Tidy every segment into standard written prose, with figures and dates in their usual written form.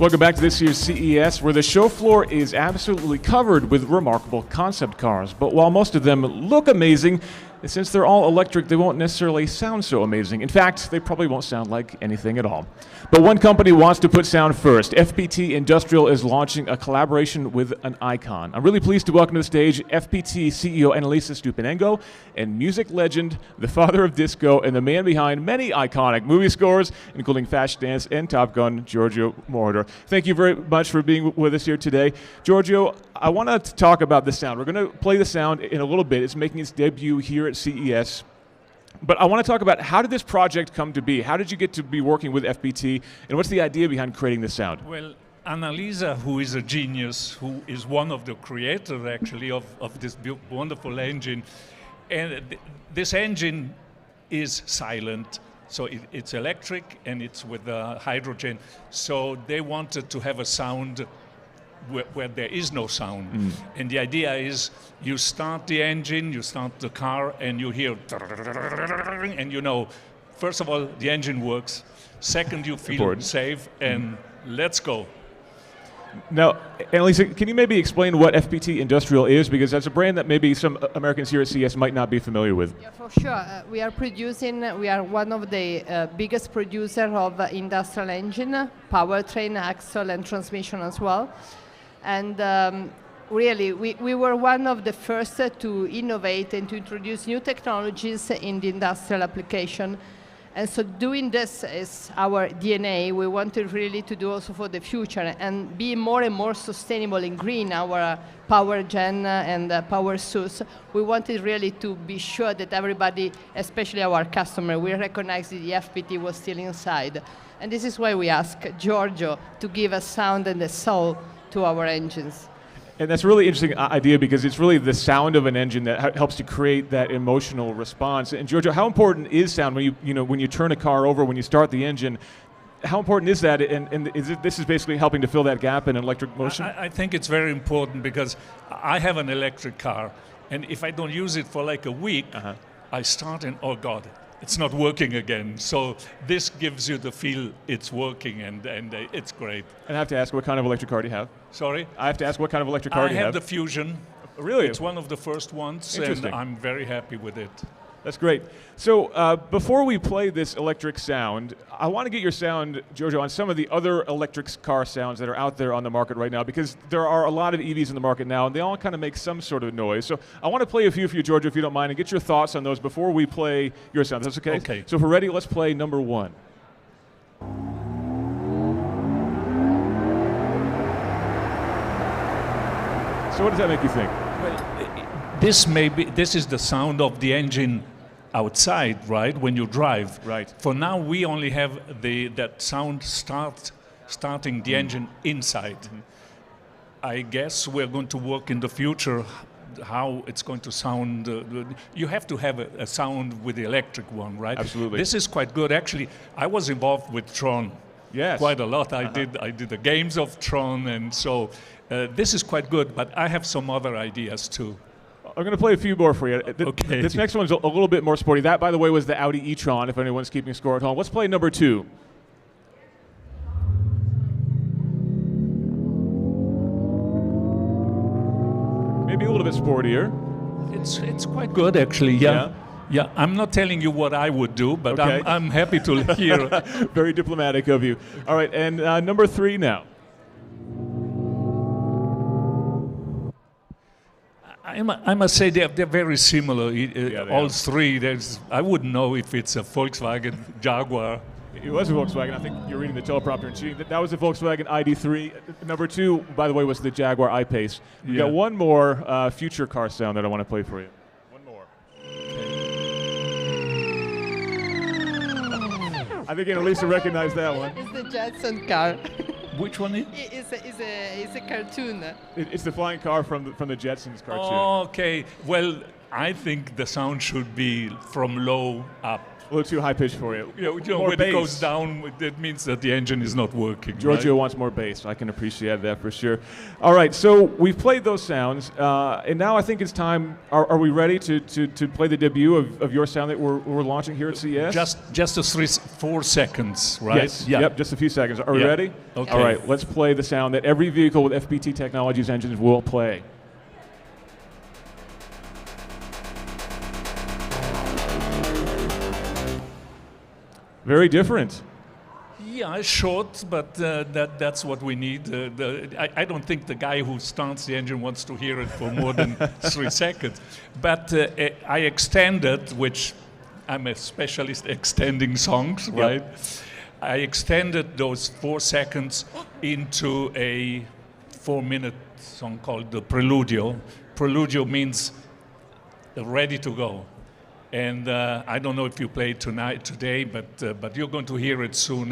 Welcome back to this year's CES, where the show floor is absolutely covered with remarkable concept cars. But while most of them look amazing, since they're all electric, they won't necessarily sound so amazing. In fact, they probably won't sound like anything at all. But one company wants to put sound first. FPT Industrial is launching a collaboration with an icon. I'm really pleased to welcome to the stage FPT CEO Annalisa Stupenengo and music legend, the father of disco, and the man behind many iconic movie scores, including Flashdance and Top Gun, Giorgio Moroder. Thank you very much for being with us here today. Giorgio, I want to talk about the sound. We're going to play the sound in a little bit. It's making its debut here at CES. But I want to talk about, how did this project come to be? How did you get to be working with FPT, and what's the idea behind creating this sound? Well, Annalisa, who is a genius, who is one of the creators actually of this wonderful engine, and this engine is silent, so it's electric and it's with hydrogen, so they wanted to have a sound where there is no sound. And the idea is you start the engine, you start the car, and you hear, and you know, first of all, the engine works. Second, you feel safe, and let's go. Now, Annalisa, can you maybe explain what FPT Industrial is? Because that's a brand that maybe some Americans here at CES might not be familiar with. Yeah, for sure. We are one of the biggest producers of industrial engine, powertrain, axle, and transmission as well. And really, we were one of the first to innovate and to introduce new technologies in the industrial application. And so doing this is our DNA. We wanted really to do also for the future and be more and more sustainable and green, our power gen and power source. We wanted really to be sure that everybody, especially our customer, will recognize that the FPT was still inside. And this is why we asked Giorgio to give a sound and a soul to our engines. And that's a really interesting idea, because it's really the sound of an engine that helps to create that emotional response. And Giorgio, how important is sound when when you turn a car over, when you start the engine? How important is that? And this is basically helping to fill that gap in electric motion? I think it's very important, because I have an electric car, and if I don't use it for like a week, I start and, oh God, it's not working again. So this gives you the feel it's working, and it's great. And I have to ask, what kind of electric car do you have? Sorry? I have to ask, what kind of electric car do you have? I have the Fusion. Really? It's one of the first ones, and I'm very happy with it. That's great. So before we play this electric sound, I want to get your sound, Giorgio, on some of the other electric car sounds that are out there on the market right now, because there are a lot of EVs in the market now, and they all kind of make some sort of noise. So I want to play a few for you, Giorgio, if you don't mind, and get your thoughts on those before we play your sound. That's okay? Okay. So if we're ready, let's play number one. So what does that make you think? Well, this is the sound of the engine outside, right? When you drive. Right. For now, we only have that sound starting the engine inside. I guess we're going to work in the future how it's going to sound. You have to have a sound with the electric one, right? Absolutely. This is quite good. Actually, I was involved with Tron. Yes. Quite a lot. I did the games of Tron, and so this is quite good, but I have some other ideas too. I'm going to play a few more for you. Okay. This next one's a little bit more sporty. That, by the way, was the Audi e-tron, if anyone's keeping score at home. Let's play number two. Maybe a little bit sportier. It's quite good, actually, yeah. Yeah, I'm not telling you what I would do, but okay. I'm happy to hear. Very diplomatic of you. All right, and number three now. I must say they're very similar. All are. three. I wouldn't know if it's a Volkswagen Jaguar. It was a Volkswagen. I think you're reading the teleprompter and cheating. That was a Volkswagen ID3. Number two, by the way, was the Jaguar I-Pace. We've got one more future car sound that I want to play for you. One more. I think Annalisa recognized that one. It's the Jetson car. Which one is? It's a cartoon. It's the flying car from the Jetsons cartoon. Oh, okay. Well, I think the sound should be from low up. A little too high pitched for you. More when bass. it goes down, that means that the engine is not working. Giorgio right? wants more bass. I can appreciate that for sure. All right, so we've played those sounds, and now I think it's time. Are we ready to play the debut of your sound that we're launching here at CES? Just 4 seconds, right? Yes. Yep. Just a few seconds. Are we Yeah. ready? Okay. All right. Let's play the sound that every vehicle with FPT Technologies engines will play. Very different. Yeah, short, but that's what we need. I don't think the guy who starts the engine wants to hear it for more than 3 seconds. But I extended, which I'm a specialist extending songs, right? I extended those 4 seconds into a 4-minute song called the Preludio. Preludio means ready to go. And I don't know if you play it today, but you're going to hear it soon.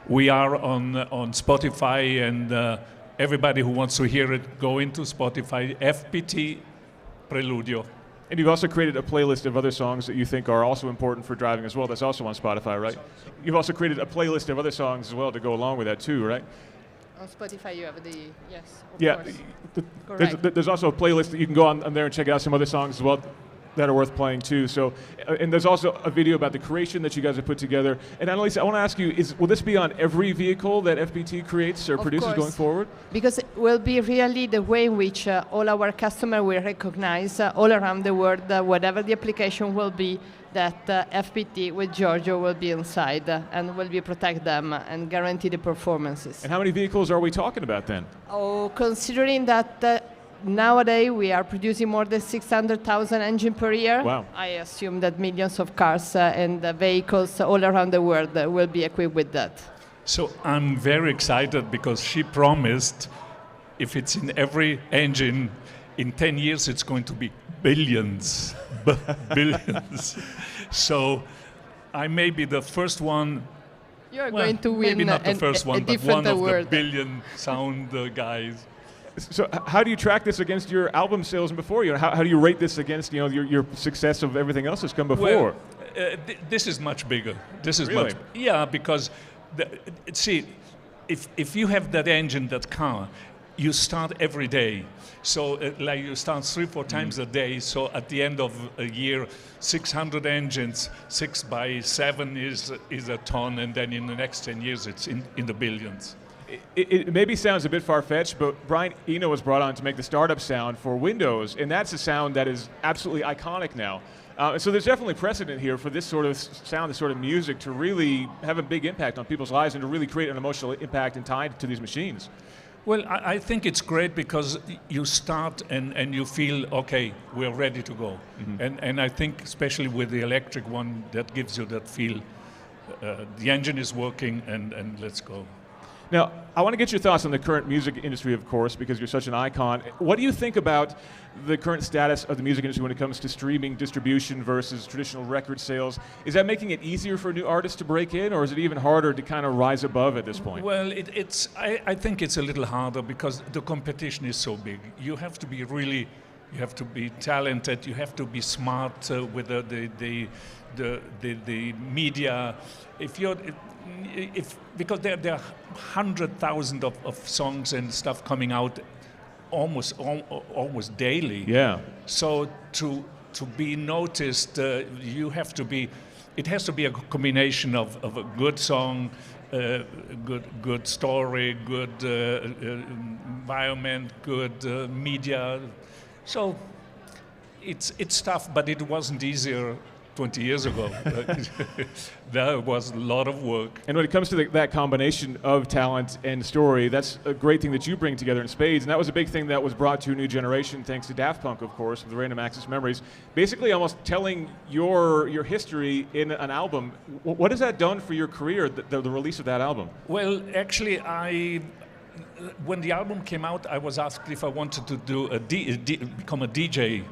We are on Spotify, and everybody who wants to hear it, go into Spotify, FPT Preludio. And you've also created a playlist of other songs that you think are also important for driving as well. That's also on Spotify, right? You've also created a playlist of other songs as well to go along with that too, right? On Spotify, you have the yes. Of Yeah. course. There's also a playlist that you can go on there and check out some other songs as well that are worth playing too. So, and there's also a video about the creation that you guys have put together. And Annalisa, I want to ask you: will this be on every vehicle that FPT creates or produces course. going forward? Because it will be really the way in which all our customers will recognize all around the world, whatever the application will be, that FPT with Giorgio will be inside and will be protect them and guarantee the performances. And how many vehicles are we talking about then? Oh, considering that nowadays we are producing more than 600,000 engines per year. Wow. I assume that millions of cars and vehicles all around the world will be equipped with that. So I'm very excited because she promised if it's in every engine, in 10 years it's going to be billions. Billions. So I may be the first one. You're going to win maybe not the first one, a but different one of award. the billion sound guys. So how do you track this against your album sales before you? How do you rate this against your success of everything else that's come before? Well, this is much bigger. This is Really? much, yeah, because see, if you have that engine, that car, you start every day. So like you start 3-4 times a day. So at the end of a year, 600 engines, 6 by 7 is a ton, and then in the next 10 years, it's in the billions. It maybe sounds a bit far-fetched, but Brian Eno was brought on to make the startup sound for Windows, and that's a sound that is absolutely iconic now. So there's definitely precedent here for this sort of sound, this sort of music, to really have a big impact on people's lives and to really create an emotional impact and tie to these machines. Well, I think it's great because you start and you feel, okay, we're ready to go. Mm-hmm. And I think especially with the electric one, that gives you that feel, the engine is working and let's go. Now, I want to get your thoughts on the current music industry, of course, because you're such an icon. What do you think about the current status of the music industry when it comes to streaming distribution versus traditional record sales? Is that making it easier for new artists to break in, or is it even harder to kind of rise above at this point? Well, I think it's a little harder because the competition is so big. You have to be you have to be talented, you have to be smart with the media. Because there are 100,000 of songs and stuff coming out almost daily. Yeah. So to be noticed, you have to be. It has to be a combination of a good song, good story, good environment, good media. So it's tough, but it wasn't easier 20 years ago. There was a lot of work. And when it comes to that combination of talent and story, that's a great thing that you bring together in spades. And that was a big thing that was brought to a new generation thanks to Daft Punk, of course, with the Random Access Memories. Basically almost telling your history in an album. What has that done for your career, the release of that album? Well, actually, when the album came out, I was asked if I wanted to become a DJ.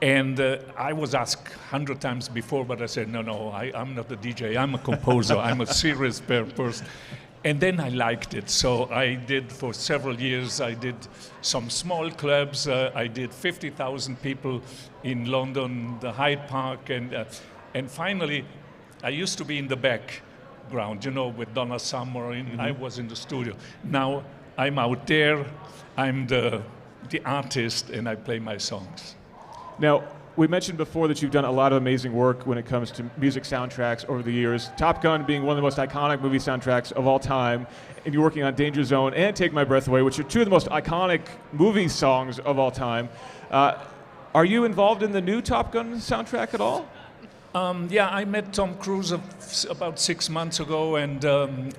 And I was asked 100 times before, but I said, no, I'm not a DJ, I'm a composer, I'm a serious person. And then I liked it, so I did for several years, I did some small clubs, I did 50,000 people in London, the Hyde Park, and finally I used to be in the background, you know, with Donna Summer. I was in the studio. Now I'm out there. I'm the artist, and I play my songs. Now, we mentioned before that you've done a lot of amazing work when it comes to music soundtracks over the years. Top Gun being one of the most iconic movie soundtracks of all time, and you're working on Danger Zone and Take My Breath Away, which are two of the most iconic movie songs of all time. Are you involved in the new Top Gun soundtrack at all? Yeah, I met Tom Cruise about 6 months ago, and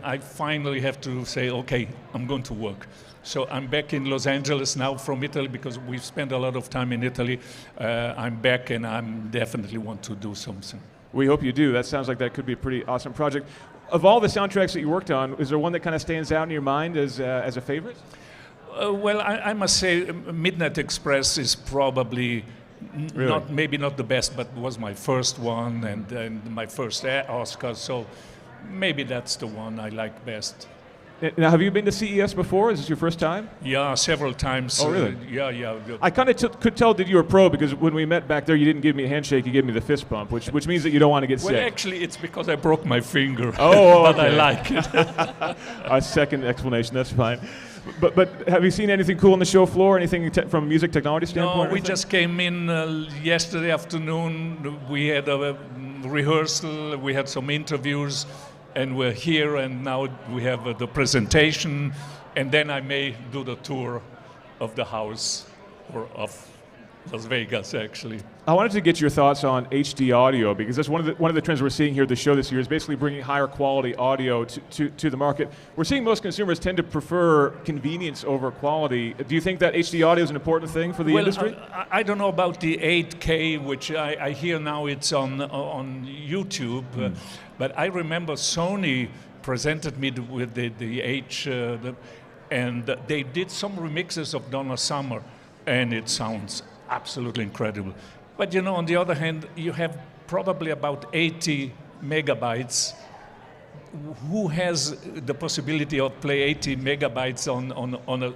I finally have to say, okay, I'm going to work. So I'm back in Los Angeles now from Italy because we've spent a lot of time in Italy. I'm back, and I definitely want to do something. We hope you do. That sounds like that could be a pretty awesome project. Of all the soundtracks that you worked on, is there one that kind of stands out in your mind as a favorite? Well, I must say Midnight Express is probably maybe not the best, but was my first one and my first Oscar, so maybe that's the one I like best. Now, have you been to CES before? Is this your first time? Yeah, several times. Oh, really? Yeah. I kind of could tell that you were a pro because when we met back there, you didn't give me a handshake, you gave me the fist bump, which means that you don't want to get sick. Well, actually, it's because I broke my finger. Oh, but okay. I like it. A second explanation, that's fine. But have you seen anything cool on the show floor? Anything from a music technology standpoint? No, we just came in yesterday afternoon. We had a rehearsal. We had some interviews. And we're here, and now we have the presentation, and then I may do the tour of the house, or of Las Vegas, actually. I wanted to get your thoughts on HD audio, because that's one of the trends we're seeing here at the show this year is basically bringing higher quality audio to the market. We're seeing most consumers tend to prefer convenience over quality. Do you think that HD audio is an important thing for the industry? I don't know about the 8K, which I hear now it's on YouTube. But I remember Sony presented me with and they did some remixes of Donna Summer, and it sounds absolutely incredible. But you know, on the other hand, you have probably about 80 megabytes. Who has the possibility of play 80 megabytes on a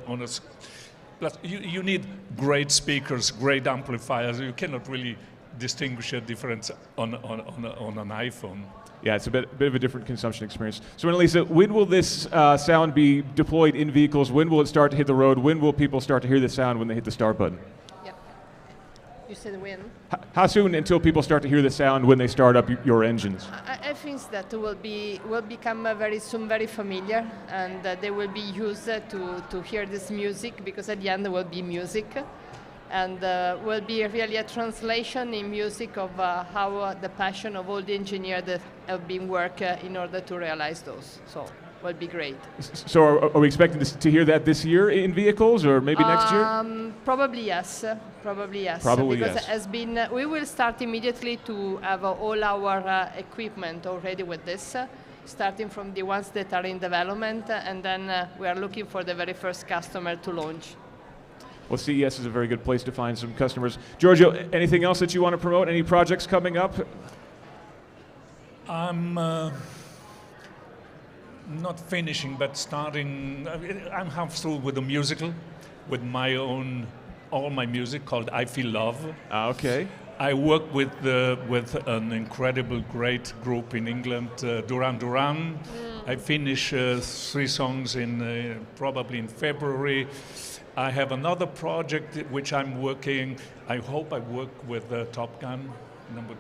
plus you need great speakers, great amplifiers. You cannot really distinguish a difference on an iPhone. Yeah, it's a bit of a different consumption experience. So, Annalisa, when will this sound be deployed in vehicles? When will it start to hit the road? When will people start to hear the sound when they hit the start button? Yeah. You said when? How soon until people start to hear the sound when they start up your engines? I think that will become very soon very familiar, and they will be used to hear this music, because at the end there will be music. And will be really a translation in music of how the passion of all the engineers that have been working in order to realize those. So will be great. So are we expecting to hear that this year in vehicles, or maybe next year? Probably yes. Probably yes. Because it has been, we will start immediately to have all our equipment already with this, starting from the ones that are in development, and then we are looking for the very first customer to launch. Well, CES is a very good place to find some customers. Giorgio, anything else that you want to promote? Any projects coming up? I'm not finishing, but starting. I'm half through with a musical, with all my music called I Feel Love. Okay. I work with an incredible, great group in England, Duran Duran. I finish 3 songs probably in February. I have another project which I'm working. I hope I work with Top Gun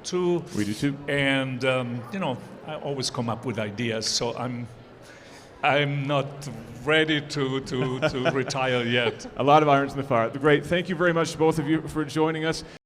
#2. We do too. And you know, I always come up with ideas. So I'm not ready to retire yet. A lot of irons in the fire. Great. Thank you very much, both of you, for joining us.